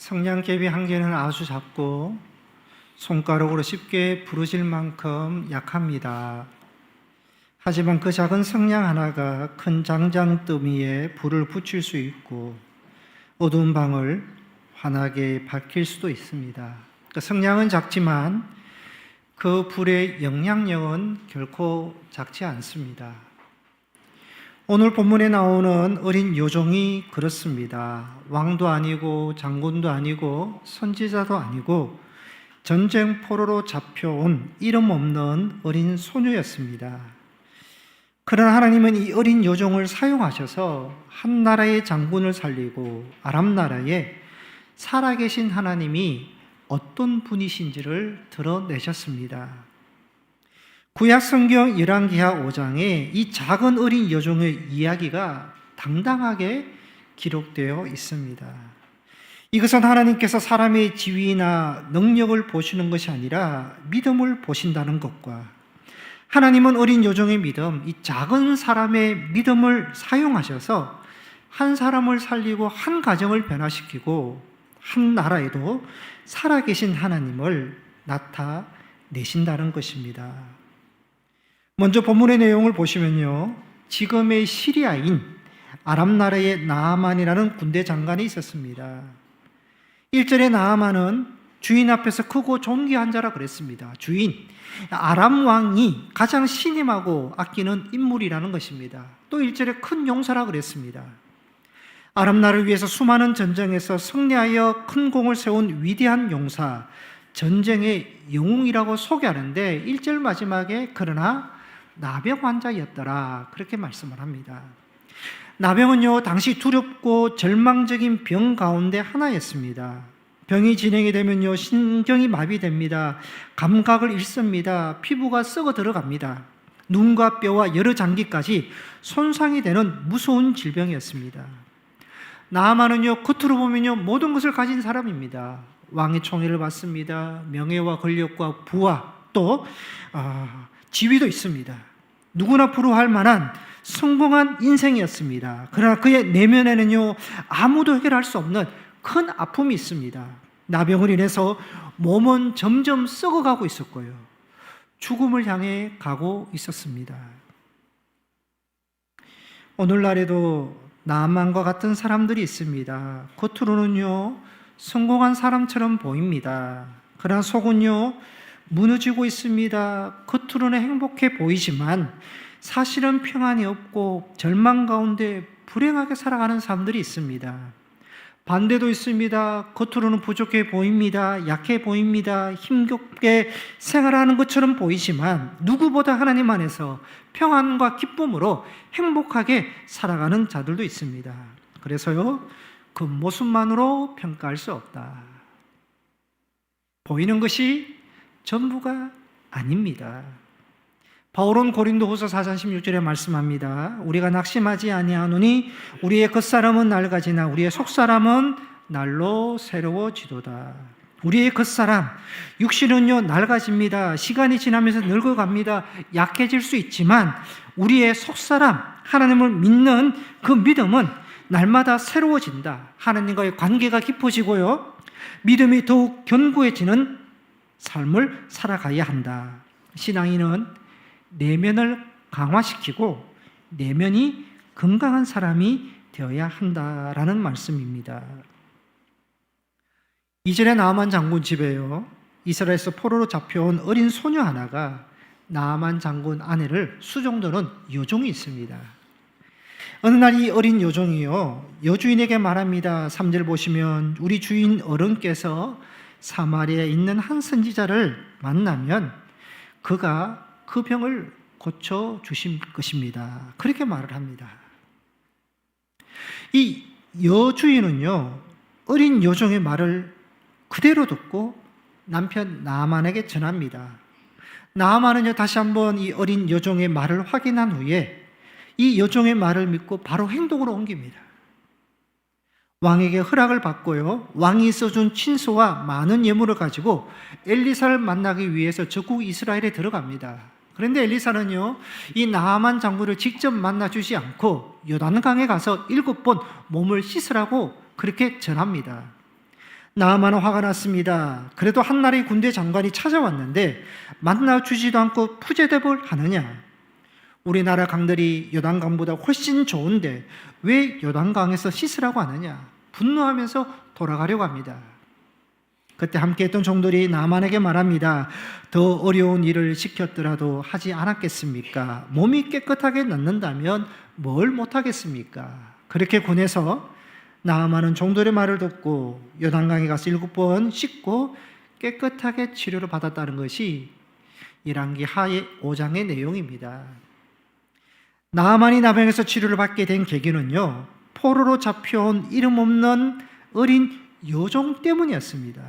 성냥개비 한 개는 아주 작고 손가락으로 쉽게 부러질 만큼 약합니다. 하지만 그 작은 성냥 하나가 큰 장장더미에 불을 붙일 수 있고 어두운 방을 환하게 밝힐 수도 있습니다. 그 성냥은 작지만 그 불의 영향력은 결코 작지 않습니다. 오늘 본문에 나오는 어린 요종이 그렇습니다. 왕도 아니고 장군도 아니고 선지자도 아니고 전쟁 포로로 잡혀온 이름 없는 어린 소녀였습니다. 그러나 하나님은 이 어린 요종을 사용하셔서 한 나라의 장군을 살리고 아람 나라에 살아계신 하나님이 어떤 분이신지를 드러내셨습니다. 구약 성경 열왕기하 5장에 이 작은 어린 여종의 이야기가 당당하게 기록되어 있습니다. 이것은 하나님께서 사람의 지위나 능력을 보시는 것이 아니라 믿음을 보신다는 것과 하나님은 어린 여종의 믿음, 이 작은 사람의 믿음을 사용하셔서 한 사람을 살리고 한 가정을 변화시키고 한 나라에도 살아계신 하나님을 나타내신다는 것입니다. 먼저 본문의 내용을 보시면요, 지금의 시리아인 아람 나라의 나아만이라는 군대 장관이 있었습니다. 1절에 나아만은 주인 앞에서 크고 존귀한 자라 그랬습니다. 주인, 아람 왕이 가장 신임하고 아끼는 인물이라는 것입니다. 또 1절에 큰 용사라 그랬습니다. 아람 나라를 위해서 수많은 전쟁에서 승리하여 큰 공을 세운 위대한 용사, 전쟁의 영웅이라고 소개하는데 1절 마지막에 그러나 나병 환자였더라, 그렇게 말씀을 합니다. 나병은요, 당시 두렵고 절망적인 병 가운데 하나였습니다. 병이 진행이 되면요, 신경이 마비됩니다. 감각을 잃습니다. 피부가 썩어 들어갑니다. 눈과 뼈와 여러 장기까지 손상이 되는 무서운 질병이었습니다. 나아만은요, 겉으로 보면요, 모든 것을 가진 사람입니다. 왕의 총애를 받습니다. 명예와 권력과 부와 또 지위도 있습니다. 누구나 부러워할 만한 성공한 인생이었습니다. 그러나 그의 내면에는요, 아무도 해결할 수 없는 큰 아픔이 있습니다. 나병을 인해서 몸은 점점 썩어가고 있었고요, 죽음을 향해 가고 있었습니다. 오늘날에도 나만과 같은 사람들이 있습니다. 겉으로는요, 성공한 사람처럼 보입니다. 그러나 속은요, 무너지고 있습니다. 겉으로는 행복해 보이지만 사실은 평안이 없고 절망 가운데 불행하게 살아가는 사람들이 있습니다. 반대도 있습니다. 겉으로는 부족해 보입니다. 약해 보입니다. 힘겹게 생활하는 것처럼 보이지만 누구보다 하나님 안에서 평안과 기쁨으로 행복하게 살아가는 자들도 있습니다. 그래서요, 그 모습만으로 평가할 수 없다. 보이는 것이 전부가 아닙니다. 바울은 고린도후서 4장 16절에 말씀합니다. 우리가 낙심하지 아니하노니 우리의 겉사람은 낡아지나 우리의 속사람은 날로 새로워지도다. 우리의 겉사람, 육신은요, 낡아집니다. 시간이 지나면서 늙어갑니다. 약해질 수 있지만 우리의 속사람, 하나님을 믿는 그 믿음은 날마다 새로워진다. 하나님과의 관계가 깊어지고요, 믿음이 더욱 견고해지는 삶을 살아가야 한다. 신앙인은 내면을 강화시키고 내면이 건강한 사람이 되어야 한다라는 말씀입니다. 2절에 나아만 장군 집에요, 이스라엘에서 포로로 잡혀온 어린 소녀 하나가 나아만 장군 아내를 수종드는 여종이 있습니다. 어느 날 이 어린 여종이요, 여주인에게 말합니다. 3절 보시면 우리 주인 어른께서 사마리아에 있는 한 선지자를 만나면 그가 그 병을 고쳐주실 것입니다. 그렇게 말을 합니다. 이 여주인은요, 어린 여종의 말을 그대로 듣고 남편 나아만에게 전합니다. 나아만은요, 다시 한번 이 어린 여종의 말을 확인한 후에 이 여종의 말을 믿고 바로 행동으로 옮깁니다. 왕에게 허락을 받고요, 왕이 써준 친서와 많은 예물을 가지고 엘리사를 만나기 위해서 적국 이스라엘에 들어갑니다. 그런데 엘리사는요, 이 나아만 장군을 직접 만나주지 않고 요단강에 가서 7번 몸을 씻으라고 그렇게 전합니다. 나아만은 화가 났습니다. 그래도 한나라의 군대 장관이 찾아왔는데 만나주지도 않고 푸제대벌 하느냐? 우리나라 강들이 요단강보다 훨씬 좋은데 왜 요단강에서 씻으라고 하느냐? 분노하면서 돌아가려고 합니다. 그때 함께했던 종들이 나아만에게 말합니다. 더 어려운 일을 시켰더라도 하지 않았겠습니까? 몸이 깨끗하게 낫는다면 뭘 못하겠습니까? 그렇게 권해서 나아만은 종들의 말을 듣고 요단강에 가서 7번 씻고 깨끗하게 치료를 받았다는 것이 열왕기 하 5장의 내용입니다. 나아만이 나병에서 치료를 받게 된 계기는요, 포로로 잡혀온 이름 없는 어린 여종 때문이었습니다.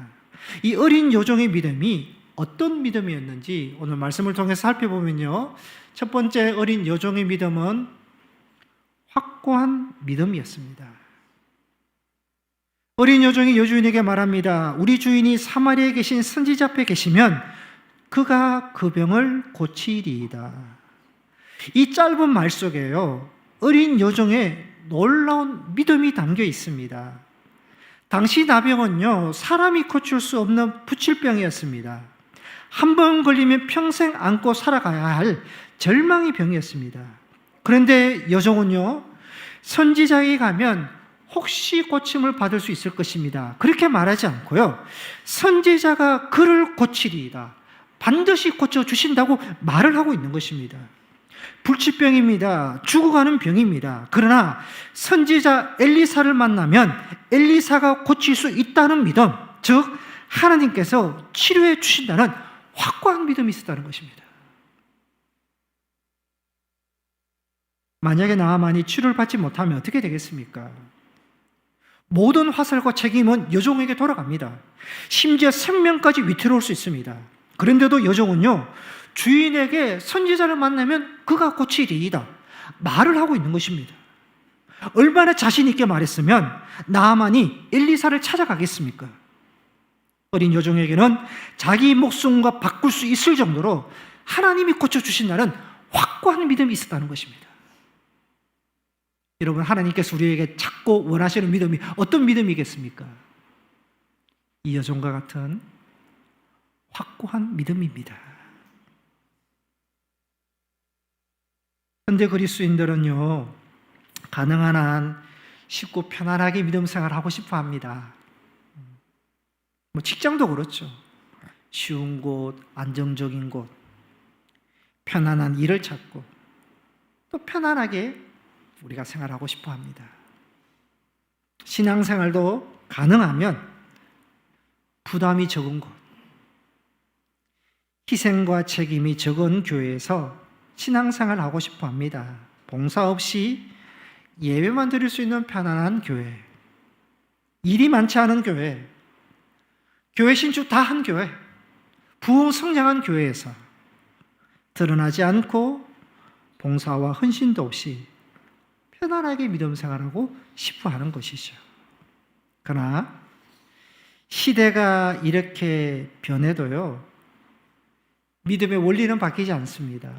이 어린 여종의 믿음이 어떤 믿음이었는지 오늘 말씀을 통해서 살펴보면요, 첫 번째 어린 여종의 믿음은 확고한 믿음이었습니다. 어린 여종이 여주인에게 말합니다. 우리 주인이 사마리아에 계신 선지자 앞에 계시면 그가 그 병을 고치리이다. 이 짧은 말 속에요, 어린 여종의 놀라운 믿음이 담겨 있습니다. 당시 나병은요, 사람이 고칠 수 없는 부칠병이었습니다. 한 번 걸리면 평생 안고 살아가야 할 절망의 병이었습니다. 그런데 여종은요, 선지자에게 가면 혹시 고침을 받을 수 있을 것입니다. 그렇게 말하지 않고요, 선지자가 그를 고치리이다, 반드시 고쳐주신다고 말을 하고 있는 것입니다. 불치병입니다. 죽어가는 병입니다. 그러나 선지자 엘리사를 만나면 엘리사가 고칠 수 있다는 믿음, 즉 하나님께서 치료해 주신다는 확고한 믿음이 있었다는 것입니다. 만약에 나아만이 치료를 받지 못하면 어떻게 되겠습니까? 모든 화살과 책임은 여종에게 돌아갑니다. 심지어 생명까지 위태로울 수 있습니다. 그런데도 여종은요, 주인에게 선지자를 만나면 그가 고치리이다 말을 하고 있는 것입니다. 얼마나 자신 있게 말했으면 나아만이 엘리사를 찾아가겠습니까? 어린 여종에게는 자기 목숨과 바꿀 수 있을 정도로 하나님이 고쳐주신다는 확고한 믿음이 있었다는 것입니다. 여러분, 하나님께서 우리에게 찾고 원하시는 믿음이 어떤 믿음이겠습니까? 이 여종과 같은 확고한 믿음입니다. 현대 그리스도인들은요, 가능한 한 쉽고 편안하게 믿음 생활을 하고 싶어 합니다. 직장도 그렇죠. 쉬운 곳, 안정적인 곳, 편안한 일을 찾고 또 편안하게 우리가 생활하고 싶어 합니다. 신앙생활도 가능하면 부담이 적은 곳, 희생과 책임이 적은 교회에서 신앙생활을 하고 싶어 합니다. 봉사 없이 예배만 드릴 수 있는 편안한 교회, 일이 많지 않은 교회, 교회 신축 다 한 교회, 부흥 성장한 교회에서 드러나지 않고 봉사와 헌신도 없이 편안하게 믿음 생활하고 싶어 하는 것이죠. 그러나 시대가 이렇게 변해도요, 믿음의 원리는 바뀌지 않습니다.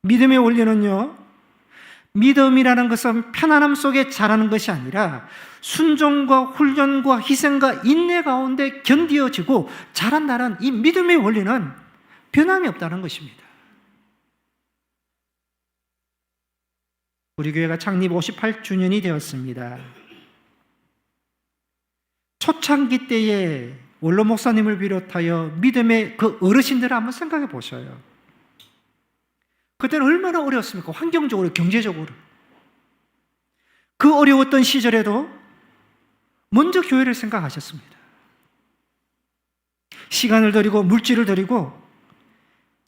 믿음의 원리는요, 믿음이라는 것은 편안함 속에 자라는 것이 아니라 순종과 훈련과 희생과 인내 가운데 견디어지고 자란다는 이 믿음의 원리는 변함이 없다는 것입니다. 우리 교회가 창립 58주년이 되었습니다. 초창기 때에 원로 목사님을 비롯하여 믿음의 그 어르신들을 한번 생각해 보셔요. 그때는 얼마나 어려웠습니까? 환경적으로, 경제적으로. 그 어려웠던 시절에도 먼저 교회를 생각하셨습니다. 시간을 들이고 물질을 들이고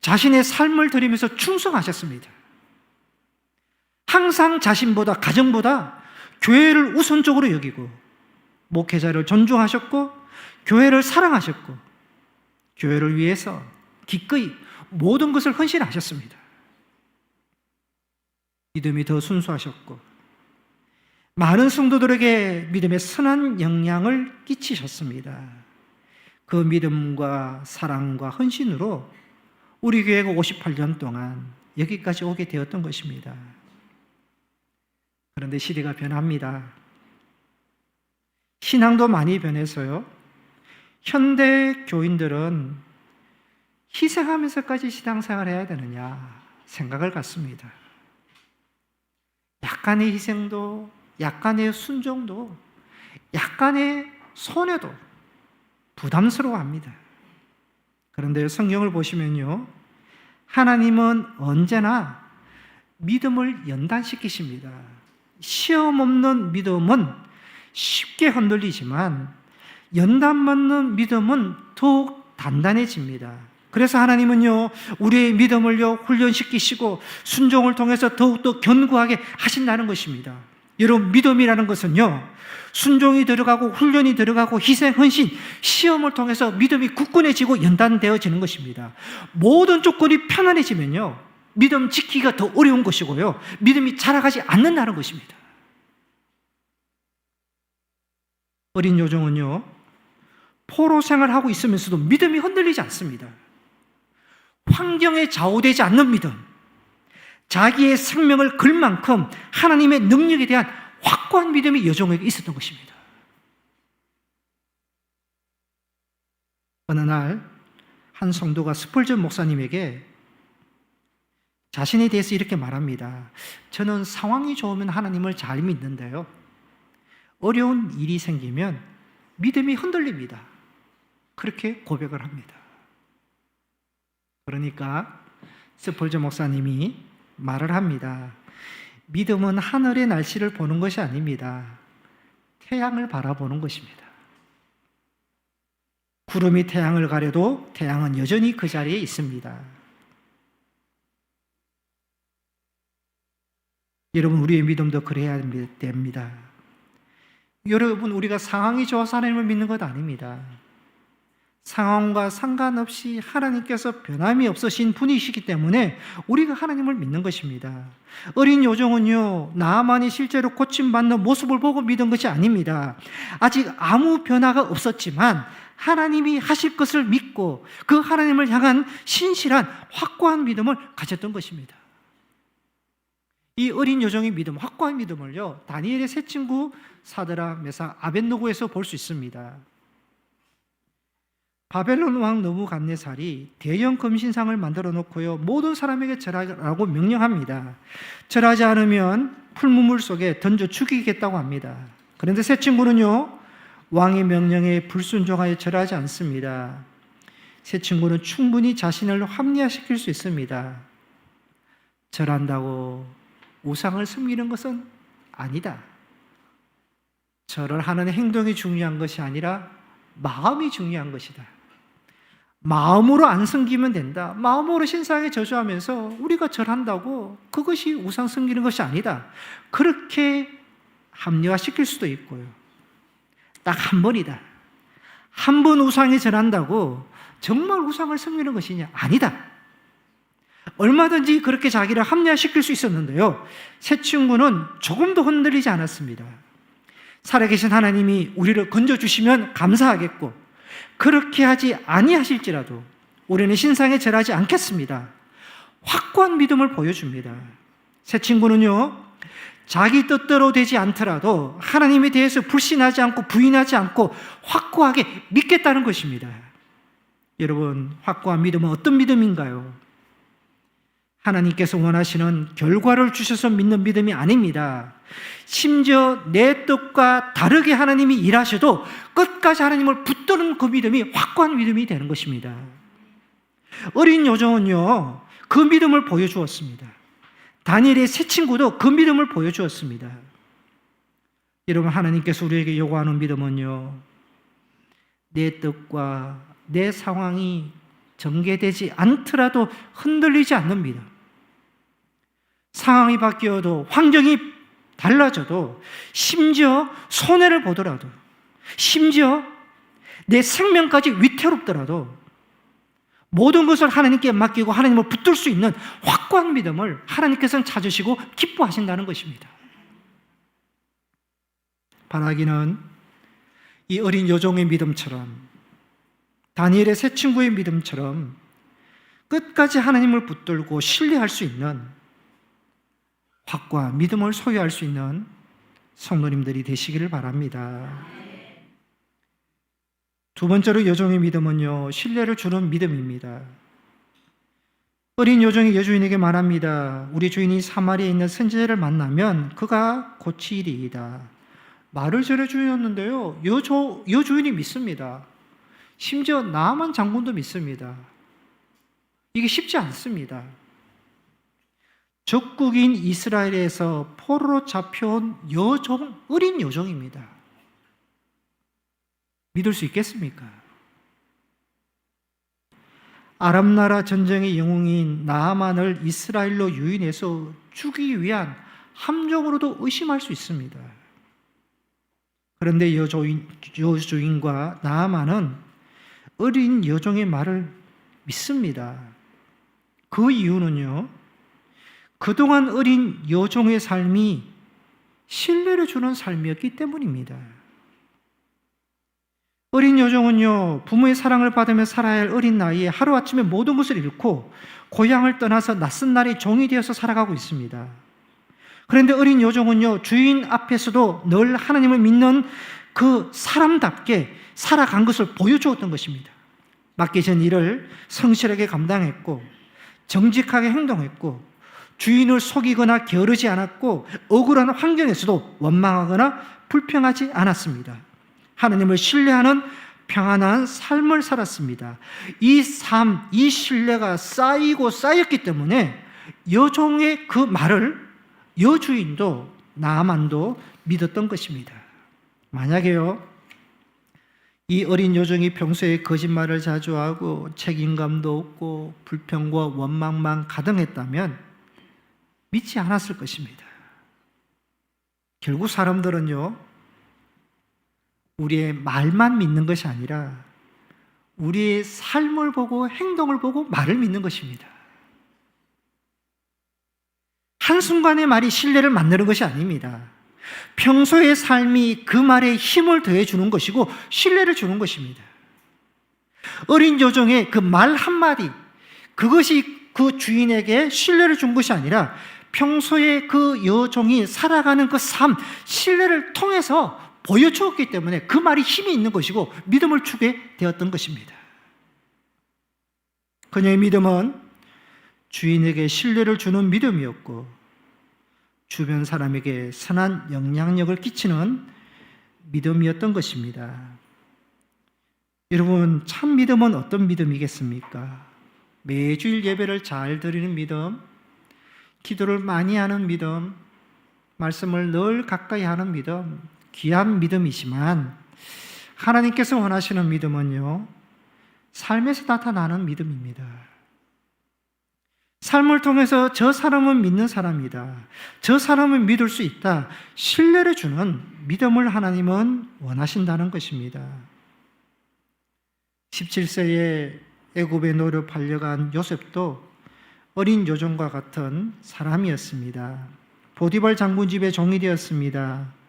자신의 삶을 들이면서 충성하셨습니다. 항상 자신보다, 가정보다 교회를 우선적으로 여기고 목회자를 존중하셨고 교회를 사랑하셨고 교회를 위해서 기꺼이 모든 것을 헌신하셨습니다. 믿음이 더 순수하셨고 많은 성도들에게 믿음의 선한 영향을 끼치셨습니다. 그 믿음과 사랑과 헌신으로 우리 교회가 58년 동안 여기까지 오게 되었던 것입니다. 그런데 시대가 변합니다. 신앙도 많이 변해서요. 현대 교인들은 희생하면서까지 신앙생활을 해야 되느냐 생각을 갖습니다. 약간의 희생도, 약간의 순종도, 약간의 손해도 부담스러워합니다. 그런데 성경을 보시면요, 하나님은 언제나 믿음을 연단시키십니다. 시험 없는 믿음은 쉽게 흔들리지만 연단받는 믿음은 더욱 단단해집니다. 그래서 하나님은요, 우리의 믿음을요 훈련시키시고 순종을 통해서 더욱더 견고하게 하신다는 것입니다. 여러분, 믿음이라는 것은요, 순종이 들어가고 훈련이 들어가고 희생, 헌신, 시험을 통해서 믿음이 굳건해지고 연단되어지는 것입니다. 모든 조건이 편안해지면요, 믿음 지키기가 더 어려운 것이고요, 믿음이 자라가지 않는다는 것입니다. 어린 요정은요, 포로 생활하고 있으면서도 믿음이 흔들리지 않습니다. 환경에 좌우되지 않는 믿음, 자기의 생명을 걸 만큼 하나님의 능력에 대한 확고한 믿음이 여종에게 있었던 것입니다. 어느 날 한 성도가 스펄전 목사님에게 자신에 대해서 이렇게 말합니다. 저는 상황이 좋으면 하나님을 잘 믿는데요, 어려운 일이 생기면 믿음이 흔들립니다. 그렇게 고백을 합니다. 그러니까 스펄전 목사님이 말을 합니다. 믿음은 하늘의 날씨를 보는 것이 아닙니다. 태양을 바라보는 것입니다. 구름이 태양을 가려도 태양은 여전히 그 자리에 있습니다. 여러분, 우리의 믿음도 그래야 됩니다. 여러분, 우리가 상황이 좋아서 하나님을 믿는 것 아닙니다. 상황과 상관없이 하나님께서 변함이 없으신 분이시기 때문에 우리가 하나님을 믿는 것입니다. 어린 요정은요, 나아만이 실제로 고침받는 모습을 보고 믿은 것이 아닙니다. 아직 아무 변화가 없었지만 하나님이 하실 것을 믿고 그 하나님을 향한 신실한 확고한 믿음을 가졌던 것입니다. 이 어린 요정의 믿음, 확고한 믿음을요, 다니엘의 세 친구 사드락, 메삭, 아벳느고에서 볼 수 있습니다. 바벨론 왕 느부갓네살이 대형 금신상을 만들어 놓고요, 모든 사람에게 절하라고 명령합니다. 절하지 않으면 풀무물 속에 던져 죽이겠다고 합니다. 그런데 세 친구는요, 왕의 명령에 불순종하여 절하지 않습니다. 세 친구는 충분히 자신을 합리화시킬 수 있습니다. 절한다고 우상을 섬기는 것은 아니다. 절을 하는 행동이 중요한 것이 아니라 마음이 중요한 것이다. 마음으로 안 섬기면 된다. 마음으로 신상에 저주하면서 우리가 절한다고 그것이 우상 섬기는 것이 아니다. 그렇게 합리화시킬 수도 있고요. 딱 한 번이다. 한 번 우상에 절한다고 정말 우상을 섬기는 것이냐? 아니다. 얼마든지 그렇게 자기를 합리화시킬 수 있었는데요, 세 친구는 조금도 흔들리지 않았습니다. 살아계신 하나님이 우리를 건져주시면 감사하겠고, 그렇게 하지 아니하실지라도 우리는 신상에 절하지 않겠습니다. 확고한 믿음을 보여줍니다. 세 친구는요, 자기 뜻대로 되지 않더라도 하나님에 대해서 불신하지 않고 부인하지 않고 확고하게 믿겠다는 것입니다. 여러분, 확고한 믿음은 어떤 믿음인가요? 하나님께서 원하시는 결과를 주셔서 믿는 믿음이 아닙니다. 심지어 내 뜻과 다르게 하나님이 일하셔도 끝까지 하나님을 붙드는 그 믿음이 확고한 믿음이 되는 것입니다. 어린 요정은요, 그 믿음을 보여주었습니다. 다니엘의 세 친구도 그 믿음을 보여주었습니다. 여러분, 하나님께서 우리에게 요구하는 믿음은요, 내 뜻과 내 상황이 전개되지 않더라도 흔들리지 않는 믿음. 상황이 바뀌어도, 환경이 달라져도, 심지어 손해를 보더라도, 심지어 내 생명까지 위태롭더라도 모든 것을 하나님께 맡기고 하나님을 붙들 수 있는 확고한 믿음을 하나님께서는 찾으시고 기뻐하신다는 것입니다. 바라기는 이 어린 여종의 믿음처럼, 다니엘의 세 친구의 믿음처럼 끝까지 하나님을 붙들고 신뢰할 수 있는 확고한 믿음을 소유할 수 있는 성도님들이 되시기를 바랍니다. 두 번째로 여종의 믿음은요, 신뢰를 주는 믿음입니다. 어린 여종이 여주인에게 말합니다. 우리 주인이 사마리아에 있는 선지자를 만나면 그가 고치리이다. 말을 전해주었는데요, 여주인이 믿습니다. 심지어 나아만 장군도 믿습니다. 이게 쉽지 않습니다. 적국인 이스라엘에서 포로로 잡혀온 어린 여종입니다. 믿을 수 있겠습니까? 아람 나라 전쟁의 영웅인 나아만을 이스라엘로 유인해서 죽이기 위한 함정으로도 의심할 수 있습니다. 그런데 여주인과 나아만은 어린 여종의 말을 믿습니다. 그 이유는요, 그동안 어린 여종의 삶이 신뢰를 주는 삶이었기 때문입니다. 어린 여종은요, 부모의 사랑을 받으며 살아야 할 어린 나이에 하루아침에 모든 것을 잃고 고향을 떠나서 낯선 나라의 종이 되어서 살아가고 있습니다. 그런데 어린 여종은요, 주인 앞에서도 늘 하나님을 믿는 그 사람답게 살아간 것을 보여주었던 것입니다. 맡기신 일을 성실하게 감당했고, 정직하게 행동했고, 주인을 속이거나 게으르지 않았고, 억울한 환경에서도 원망하거나 불평하지 않았습니다. 하나님을 신뢰하는 평안한 삶을 살았습니다. 이 삶, 이 신뢰가 쌓이고 쌓였기 때문에 여종의 그 말을 여주인도 나아만도 믿었던 것입니다. 만약에요, 이 어린 여종이 평소에 거짓말을 자주 하고 책임감도 없고 불평과 원망만 가득했다면 믿지 않았을 것입니다. 결국 사람들은요, 우리의 말만 믿는 것이 아니라 우리의 삶을 보고 행동을 보고 말을 믿는 것입니다. 한순간의 말이 신뢰를 만드는 것이 아닙니다. 평소의 삶이 그 말에 힘을 더해주는 것이고 신뢰를 주는 것입니다. 어린 여종의 그 말 한마디, 그것이 그 주인에게 신뢰를 준 것이 아니라 평소에 그 여종이 살아가는 그 삶, 신뢰를 통해서 보여주었기 때문에 그 말이 힘이 있는 것이고 믿음을 주게 되었던 것입니다. 그녀의 믿음은 주인에게 신뢰를 주는 믿음이었고 주변 사람에게 선한 영향력을 끼치는 믿음이었던 것입니다. 여러분, 참 믿음은 어떤 믿음이겠습니까? 매주일 예배를 잘 드리는 믿음, 기도를 많이 하는 믿음, 말씀을 늘 가까이 하는 믿음, 귀한 믿음이지만 하나님께서 원하시는 믿음은요, 삶에서 나타나는 믿음입니다. 삶을 통해서 저 사람은 믿는 사람이다, 저 사람은 믿을 수 있다, 신뢰를 주는 믿음을 하나님은 원하신다는 것입니다. 17세에 애굽의 노로 팔려간 요셉도 어린 여종과 같은 사람이었습니다. 보디발 장군 집의 종이 되었습니다.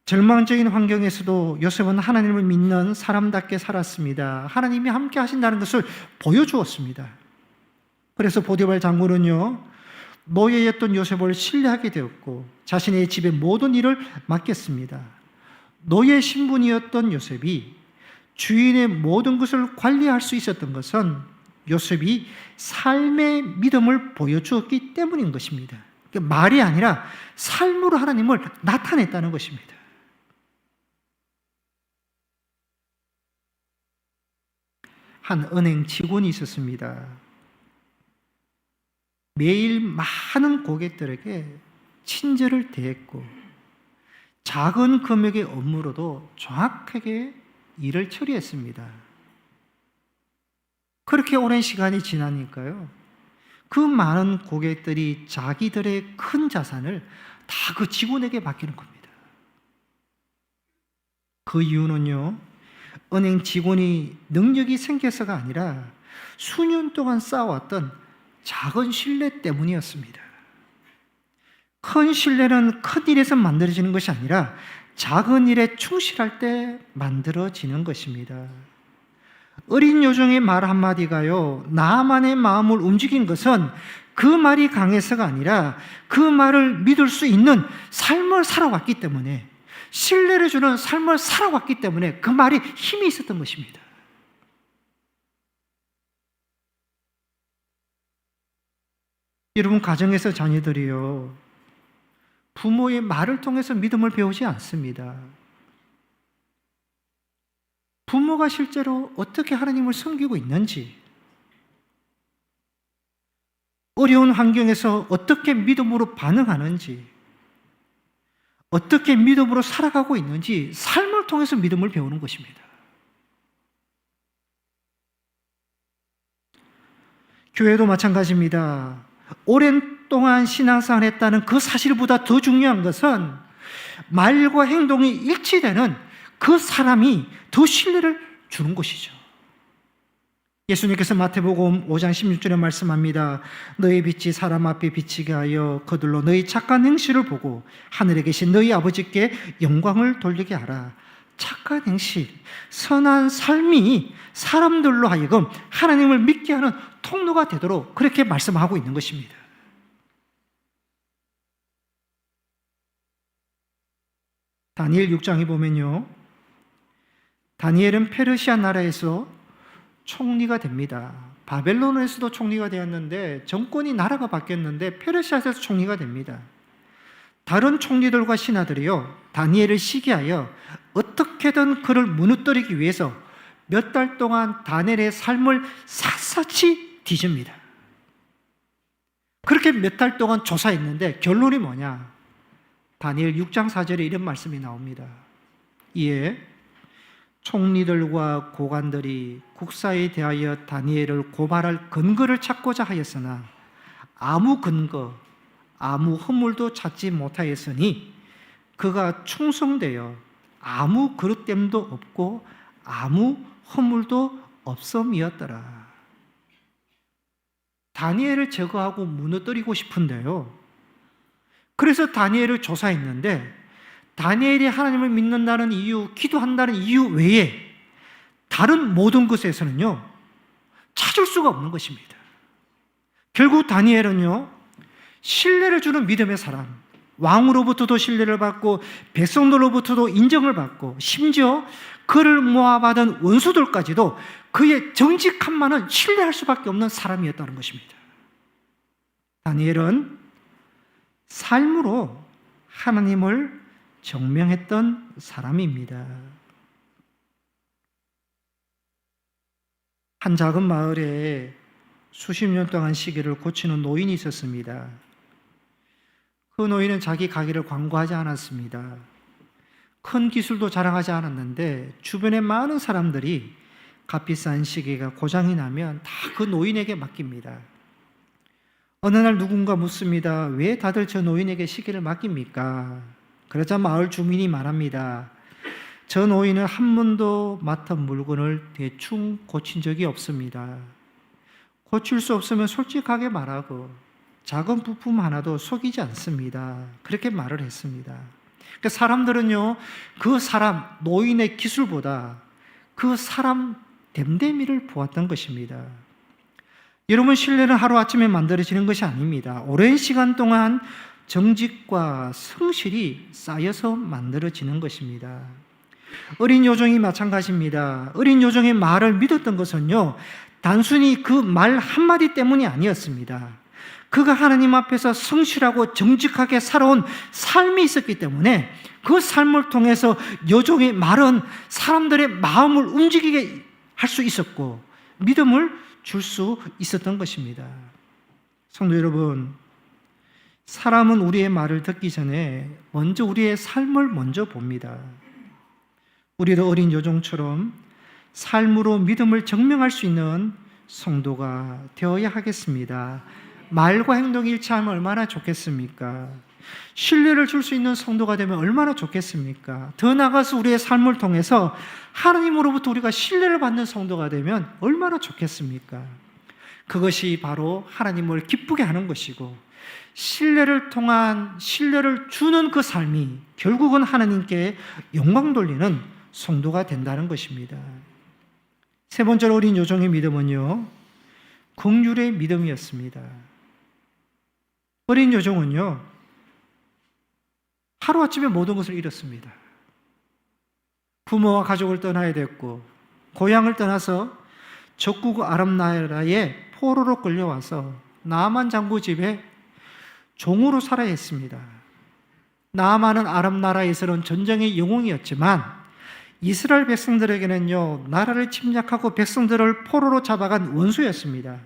절망적인 환경에서도 요셉은 하나님을 믿는 사람답게 살았습니다. 하나님이 함께 하신다는 것을 보여주었습니다. 그래서 보디발 장군은요, 노예였던 요셉을 신뢰하게 되었고 자신의 집의 모든 일을 맡겼습니다. 노예 신분이었던 요셉이 주인의 모든 것을 관리할 수 있었던 것은 요셉이 삶의 믿음을 보여주었기 때문인 것입니다. 말이 아니라 삶으로 하나님을 나타냈다는 것입니다. 한 은행 직원이 있었습니다. 매일 많은 고객들에게 친절을 대했고 작은 금액의 업무로도 정확하게 일을 처리했습니다. 그렇게 오랜 시간이 지나니까요, 그 많은 고객들이 자기들의 큰 자산을 다 그 직원에게 맡기는 겁니다. 그 이유는요, 은행 직원이 능력이 생겨서가 아니라 수년 동안 쌓아왔던 작은 신뢰 때문이었습니다. 큰 신뢰는 큰 일에서 만들어지는 것이 아니라 작은 일에 충실할 때 만들어지는 것입니다. 어린 여종의 말 한마디가요, 나만의 마음을 움직인 것은 그 말이 강해서가 아니라 그 말을 믿을 수 있는 삶을 살아왔기 때문에, 신뢰를 주는 삶을 살아왔기 때문에 그 말이 힘이 있었던 것입니다. 여러분, 가정에서 자녀들이요, 부모의 말을 통해서 믿음을 배우지 않습니다. 부모가 실제로 어떻게 하나님을 섬기고 있는지, 어려운 환경에서 어떻게 믿음으로 반응하는지, 어떻게 믿음으로 살아가고 있는지 삶을 통해서 믿음을 배우는 것입니다. 교회도 마찬가지입니다. 오랜 동안 신앙생활을 했다는 그 사실보다 더 중요한 것은 말과 행동이 일치되는 그 사람이 더 신뢰를 주는 것이죠. 예수님께서 마태복음 5장 16절에 말씀합니다. 너희 빛이 사람 앞에 비치게 하여 그들로 너희 착한 행실을 보고 하늘에 계신 너희 아버지께 영광을 돌리게 하라. 착한 행실, 선한 삶이 사람들로 하여금 하나님을 믿게 하는 통로가 되도록 그렇게 말씀하고 있는 것입니다. 다니엘 6장에 보면요, 다니엘은 페르시아 나라에서 총리가 됩니다. 바벨론에서도 총리가 되었는데 정권이 나라가 바뀌었는데 페르시아에서 총리가 됩니다. 다른 총리들과 신하들이요, 다니엘을 시기하여 어떻게든 그를 무너뜨리기 위해서 몇 달 동안 다니엘의 삶을 샅샅이 뒤집니다. 그렇게 몇 달 동안 조사했는데 결론이 뭐냐? 다니엘 6장 4절에 이런 말씀이 나옵니다. 이에 총리들과 고관들이 국사에 대하여 다니엘을 고발할 근거를 찾고자 하였으나 아무 근거, 아무 허물도 찾지 못하였으니 그가 충성되어 아무 그릇됨도 없고 아무 허물도 없음이었더라. 다니엘을 제거하고 무너뜨리고 싶은데요, 그래서 다니엘을 조사했는데 다니엘이 하나님을 믿는다는 이유, 기도한다는 이유 외에 다른 모든 것에서는요, 찾을 수가 없는 것입니다. 결국 다니엘은요, 신뢰를 주는 믿음의 사람, 왕으로부터도 신뢰를 받고 백성들로부터도 인정을 받고 심지어 그를 모아받은 원수들까지도 그의 정직함만은 신뢰할 수밖에 없는 사람이었다는 것입니다. 다니엘은 삶으로 하나님을 증명했던 사람입니다. 한 작은 마을에 수십 년 동안 시계를 고치는 노인이 있었습니다. 그 노인은 자기 가게를 광고하지 않았습니다. 큰 기술도 자랑하지 않았는데 주변의 많은 사람들이 값비싼 시계가 고장이 나면 다 그 노인에게 맡깁니다. 어느 날 누군가 묻습니다. 왜 다들 저 노인에게 시계를 맡깁니까? 그러자 마을 주민이 말합니다. 저 노인은 한 번도 맡은 물건을 대충 고친 적이 없습니다. 고칠 수 없으면 솔직하게 말하고 작은 부품 하나도 속이지 않습니다. 그렇게 말을 했습니다. 그러니까 사람들은요, 그 사람, 노인의 기술보다 그 사람 됨됨이를 보았던 것입니다. 여러분, 신뢰는 하루아침에 만들어지는 것이 아닙니다. 오랜 시간 동안 정직과 성실이 쌓여서 만들어지는 것입니다. 어린 요정이 마찬가지입니다. 어린 요정의 말을 믿었던 것은요, 단순히 그 말 한마디 때문이 아니었습니다. 그가 하나님 앞에서 성실하고 정직하게 살아온 삶이 있었기 때문에 그 삶을 통해서 요정의 말은 사람들의 마음을 움직이게 할 수 있었고 믿음을 줄 수 있었던 것입니다. 성도 여러분, 사람은 우리의 말을 듣기 전에 먼저 우리의 삶을 먼저 봅니다. 우리도 어린 요정처럼 삶으로 믿음을 증명할 수 있는 성도가 되어야 하겠습니다. 말과 행동이 일치하면 얼마나 좋겠습니까? 신뢰를 줄 수 있는 성도가 되면 얼마나 좋겠습니까? 더 나아가서 우리의 삶을 통해서 하나님으로부터 우리가 신뢰를 받는 성도가 되면 얼마나 좋겠습니까? 그것이 바로 하나님을 기쁘게 하는 것이고, 신뢰를 통한 신뢰를 주는 그 삶이 결국은 하나님께 영광 돌리는 성도가 된다는 것입니다. 세 번째로 어린 요정의 믿음은요, 긍휼의 믿음이었습니다. 어린 요정은요, 하루아침에 모든 것을 잃었습니다. 부모와 가족을 떠나야 됐고 고향을 떠나서 적국 아람 나라에 포로로 끌려와서 나아만 장구 집에 종으로 살아야 했습니다. 나아만은 아람 나라에서는 전쟁의 영웅이었지만 이스라엘 백성들에게는요, 나라를 침략하고 백성들을 포로로 잡아간 원수였습니다.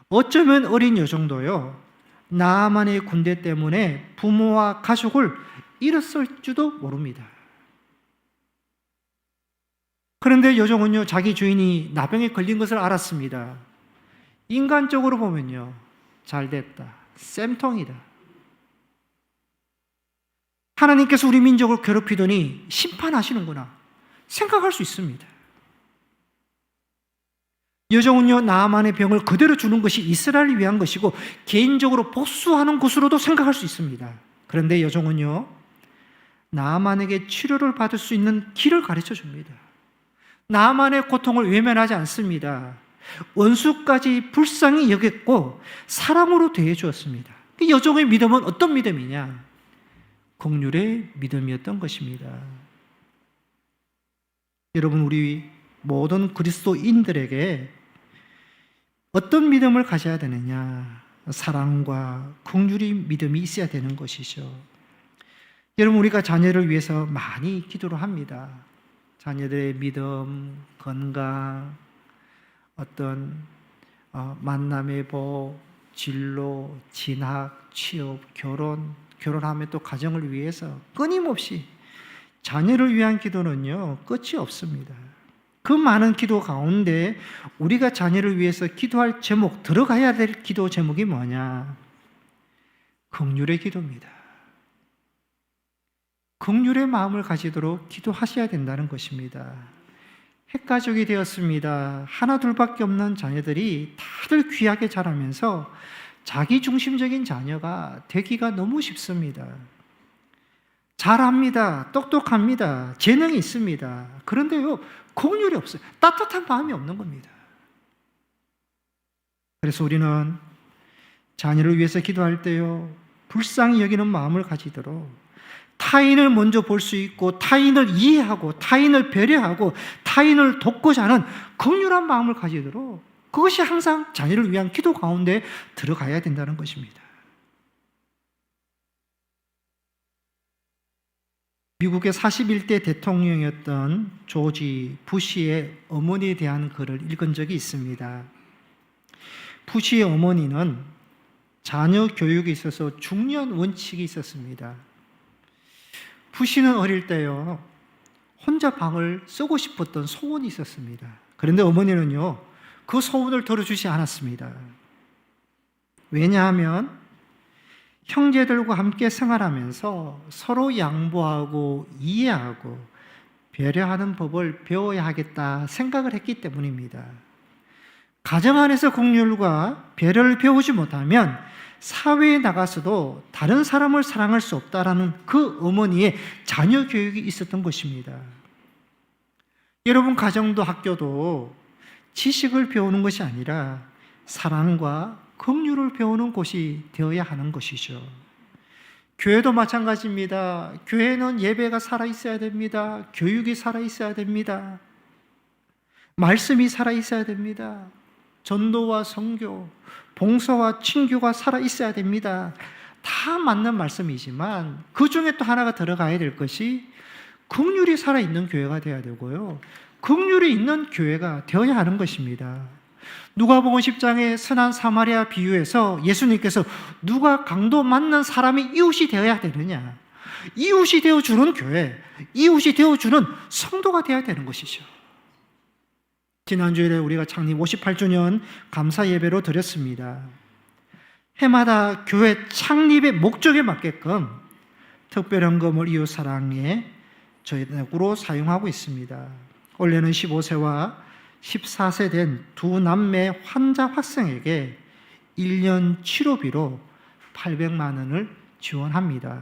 어쩌면 어린 여종도요, 나아만의 군대 때문에 부모와 가족을 잃었을지도 모릅니다. 그런데 여종은요, 자기 주인이 나병에 걸린 것을 알았습니다. 인간적으로 보면요, 잘 됐다, 쌤통이다. 하나님께서 우리 민족을 괴롭히더니 심판하시는구나 생각할 수 있습니다. 여종은요, 나아만의 병을 그대로 주는 것이 이스라엘을 위한 것이고 개인적으로 복수하는 것으로도 생각할 수 있습니다. 그런데 여종은요, 나아만에게 치료를 받을 수 있는 길을 가르쳐 줍니다. 나아만의 고통을 외면하지 않습니다. 원수까지 불쌍히 여겼고 사랑으로 대해 주었습니다. 여종의 믿음은 어떤 믿음이냐? 긍휼의 믿음이었던 것입니다. 여러분, 우리 모든 그리스도인들에게 어떤 믿음을 가져야 되느냐? 사랑과 긍휼의 믿음이 있어야 되는 것이죠. 여러분, 우리가 자녀를 위해서 많이 기도를 합니다. 자녀들의 믿음, 건강, 어떤 만남의 복, 진로, 진학, 취업, 결혼하면 또 가정을 위해서 끊임없이 자녀를 위한 기도는요, 끝이 없습니다. 그 많은 기도 가운데 우리가 자녀를 위해서 기도할 제목, 들어가야 될 기도 제목이 뭐냐? 긍휼의 기도입니다. 긍휼의 마음을 가지도록 기도하셔야 된다는 것입니다. 핵가족이 되었습니다. 하나 둘밖에 없는 자녀들이 다들 귀하게 자라면서 자기 중심적인 자녀가 되기가 너무 쉽습니다. 잘합니다. 똑똑합니다. 재능이 있습니다. 그런데요, 긍휼이 없어요. 따뜻한 마음이 없는 겁니다. 그래서 우리는 자녀를 위해서 기도할 때요, 불쌍히 여기는 마음을 가지도록 타인을 먼저 볼 수 있고 타인을 이해하고 타인을 배려하고 타인을 돕고자 하는 긍휼한 마음을 가지도록 그것이 항상 자녀를 위한 기도 가운데 들어가야 된다는 것입니다. 미국의 41대 대통령이었던 조지 부시의 어머니에 대한 글을 읽은 적이 있습니다. 부시의 어머니는 자녀 교육에 있어서 중요한 원칙이 있었습니다. 부시는 어릴 때요, 혼자 방을 쓰고 싶었던 소원이 있었습니다. 그런데 어머니는요, 그 소원을 들어주지 않았습니다. 왜냐하면 형제들과 함께 생활하면서 서로 양보하고 이해하고 배려하는 법을 배워야 하겠다 생각을 했기 때문입니다. 가정 안에서 긍휼과 배려를 배우지 못하면 사회에 나가서도 다른 사람을 사랑할 수 없다라는 그 어머니의 자녀 교육이 있었던 것입니다. 여러분, 가정도 학교도 지식을 배우는 것이 아니라 사랑과 긍휼을 배우는 곳이 되어야 하는 것이죠. 교회도 마찬가지입니다. 교회는 예배가 살아있어야 됩니다. 교육이 살아있어야 됩니다. 말씀이 살아있어야 됩니다. 전도와 선교, 봉사와 친교가 살아있어야 됩니다. 다 맞는 말씀이지만 그 중에 또 하나가 들어가야 될 것이 긍휼이 살아있는 교회가 되어야 되고요, 긍휼이 있는 교회가 되어야 하는 것입니다. 누가복음 10장의 선한 사마리아 비유에서 예수님께서 누가 강도 맞는 사람이 이웃이 되어야 되느냐, 이웃이 되어주는 교회, 이웃이 되어주는 성도가 되어야 되는 것이죠. 지난주에 우리가 창립 58주년 감사 예배로 드렸습니다. 해마다 교회 창립의 목적에 맞게끔 특별헌금을 이웃사랑에 저희으로 사용하고 있습니다. 올해는 15세와 14세 된 두 남매 환자 학생에게 1년 치료비로 800만 원을 지원합니다.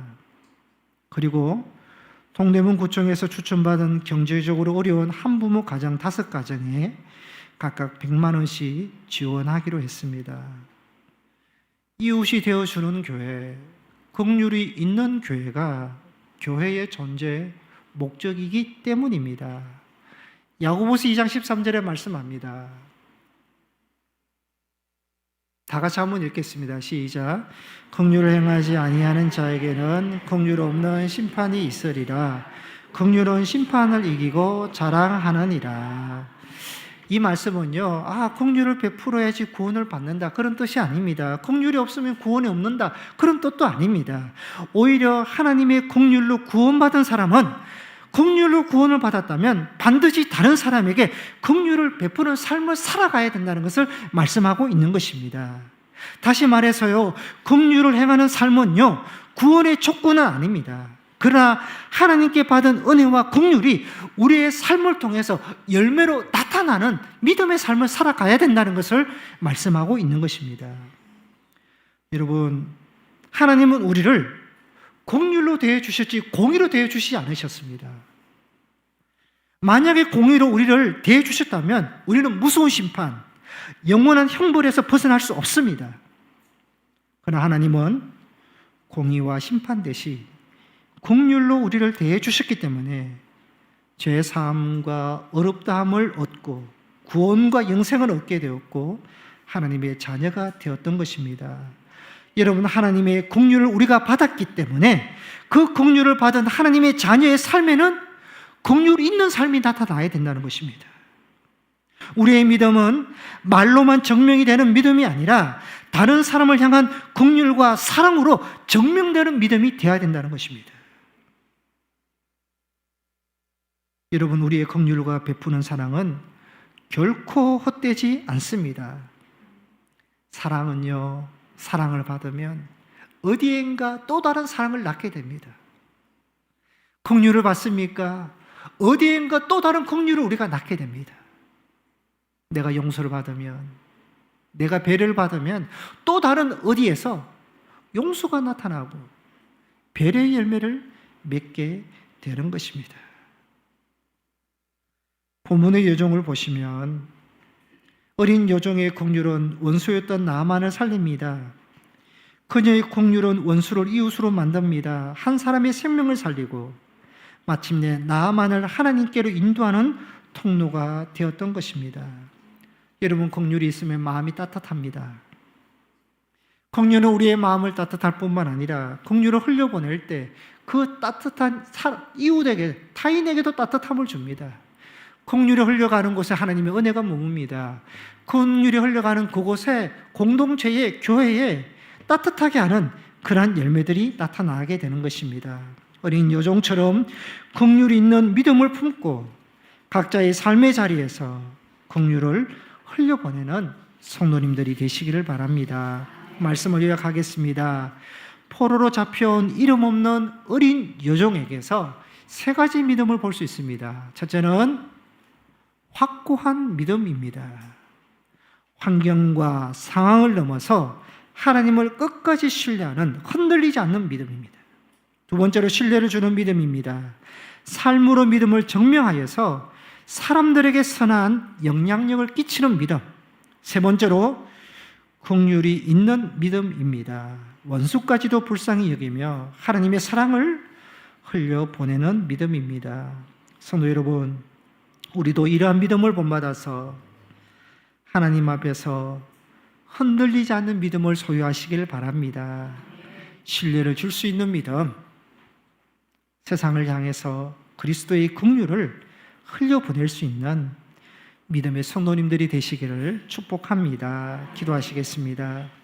그리고 동대문구청에서 추천받은 경제적으로 어려운 한부모 가정 5가정에 각각 100만 원씩 지원하기로 했습니다. 이웃이 되어주는 교회, 긍휼이 있는 교회가 교회의 존재, 목적이기 때문입니다. 야고보서 2장 13절에 말씀합니다. 다 같이 한번 읽겠습니다. 시작. 긍휼을 행하지 아니하는 자에게는 긍휼 없는 심판이 있으리라. 긍휼은 심판을 이기고 자랑하느니라. 이 말씀은요, 긍휼을 베풀어야지 구원을 받는다, 그런 뜻이 아닙니다. 긍휼이 없으면 구원이 없는다, 그런 뜻도 아닙니다. 오히려 하나님의 긍휼로 구원받은 사람은, 긍휼로 구원을 받았다면 반드시 다른 사람에게 긍휼을 베푸는 삶을 살아가야 된다는 것을 말씀하고 있는 것입니다. 다시 말해서요, 긍휼을 행하는 삶은요, 구원의 촉구는 아닙니다. 그러나 하나님께 받은 은혜와 긍휼이 우리의 삶을 통해서 열매로 나타나는 믿음의 삶을 살아가야 된다는 것을 말씀하고 있는 것입니다. 여러분, 하나님은 우리를 긍휼로 대해 주셨지 공의로 대해 주시지 않으셨습니다. 만약에 공의로 우리를 대해 주셨다면 우리는 무서운 심판, 영원한 형벌에서 벗어날 수 없습니다. 그러나 하나님은 공의와 심판 대신 긍휼로 우리를 대해 주셨기 때문에 죄 사함과 어렵다함을 얻고 구원과 영생을 얻게 되었고 하나님의 자녀가 되었던 것입니다. 여러분, 하나님의 긍휼을 우리가 받았기 때문에 그 긍휼을 받은 하나님의 자녀의 삶에는 긍휼이 있는 삶이 나타나야 된다는 것입니다. 우리의 믿음은 말로만 증명이 되는 믿음이 아니라 다른 사람을 향한 긍휼과 사랑으로 증명되는 믿음이 되어야 된다는 것입니다. 여러분, 우리의 긍휼과 베푸는 사랑은 결코 헛되지 않습니다. 사랑은요, 사랑을 받으면 어디엔가 또 다른 사랑을 낳게 됩니다. 긍휼을 받습니까? 어디엔가 또 다른 긍휼을 우리가 낳게 됩니다. 내가 용서를 받으면, 내가 배려를 받으면 또 다른 어디에서 용서가 나타나고 배려의 열매를 맺게 되는 것입니다. 본문의 여종을 보시면 어린 여종의 긍휼은 원수였던 나아만을 살립니다. 그녀의 긍휼은 원수를 이웃으로 만듭니다. 한 사람의 생명을 살리고 마침내 나아만을 하나님께로 인도하는 통로가 되었던 것입니다. 여러분, 긍휼이 있으면 마음이 따뜻합니다. 긍휼은 우리의 마음을 따뜻할 뿐만 아니라 긍휼을 흘려보낼 때 그 따뜻한 이웃에게, 타인에게도 따뜻함을 줍니다. 긍휼이 흘려가는 곳에 하나님의 은혜가 머뭅니다. 긍휼이 흘려가는 그곳에, 공동체에, 교회에 따뜻하게 하는 그러한 열매들이 나타나게 되는 것입니다. 어린 여종처럼 긍휼이 있는 믿음을 품고 각자의 삶의 자리에서 긍휼을 흘려보내는 성도님들이 되시기를 바랍니다. 말씀을 요약하겠습니다. 포로로 잡혀온 이름 없는 어린 여종에게서 세 가지 믿음을 볼 수 있습니다. 첫째는 확고한 믿음입니다. 환경과 상황을 넘어서 하나님을 끝까지 신뢰하는, 흔들리지 않는 믿음입니다. 두 번째로 신뢰를 주는 믿음입니다. 삶으로 믿음을 증명하여서 사람들에게 선한 영향력을 끼치는 믿음. 세 번째로 긍휼이 있는 믿음입니다. 원수까지도 불쌍히 여기며 하나님의 사랑을 흘려보내는 믿음입니다. 성도 여러분, 우리도 이러한 믿음을 본받아서 하나님 앞에서 흔들리지 않는 믿음을 소유하시길 바랍니다. 신뢰를 줄 수 있는 믿음, 세상을 향해서 그리스도의 긍휼을 흘려보낼 수 있는 믿음의 성도님들이 되시기를 축복합니다. 기도하시겠습니다.